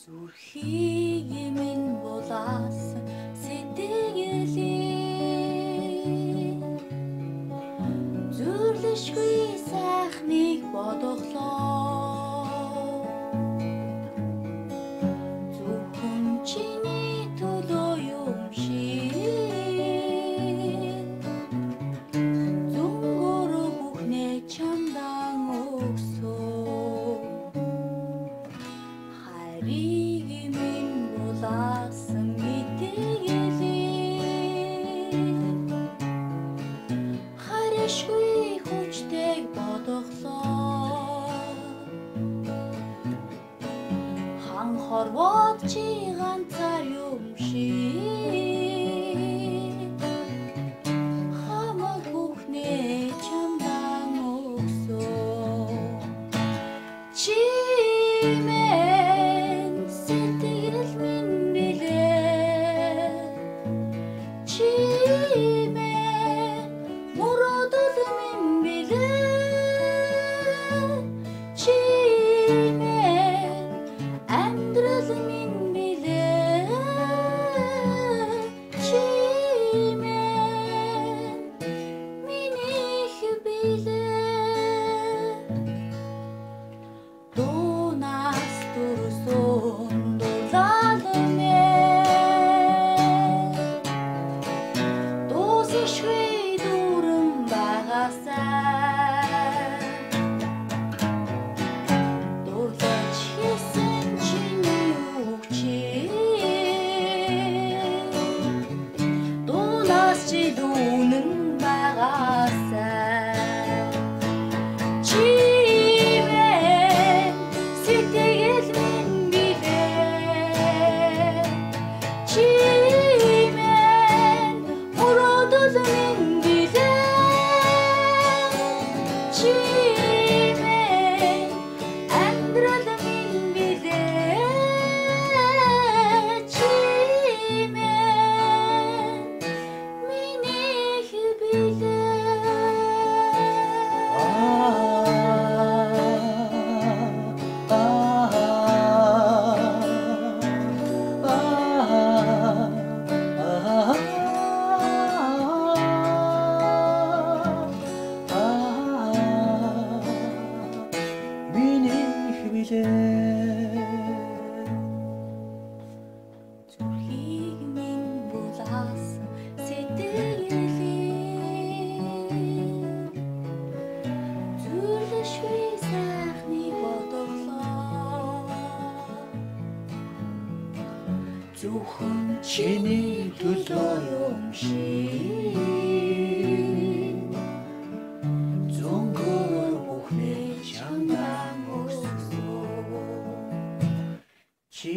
Зүрхийг минь булаасан сэтгэлийн зүрлэшгүй сайхныг бодглоо. Зөвхөн чиний төлөө юм шиг зүнгөр бүхнээ чамдан өгсөө. Харийг минь булаасан мэдээлэл харашгүй хүчтэйг бодглоо. Хан хорвоод чи ганцаар юм шиг хамаг бүхнээ чамдан өгсөө. Чи минь сэтгэл минь билээ. Чи минь муродол минь билээ. Чи минь амьдрал минь билээ. Чи минь минийх билээ. Дунаас дурсан дулаалнэ дуусшгүй дүрэн багасаа. Дурлаж хийсэн чиний үгчээ дунаас чи дүүнэн багасаа. Чи минь сэтгэл минь билээ. Чи минь муродол минь билээ. Чи минь амьдрал минь билээ. Чи минь минийх билээ. Зүрхийг минь булаасан сэтгэлийн зүрлэшгүй сайхныг бодглоо. Зөвхөн чиний төлөө юм шиг зөнгөр бүхнээ чамдан өгсөө. Чи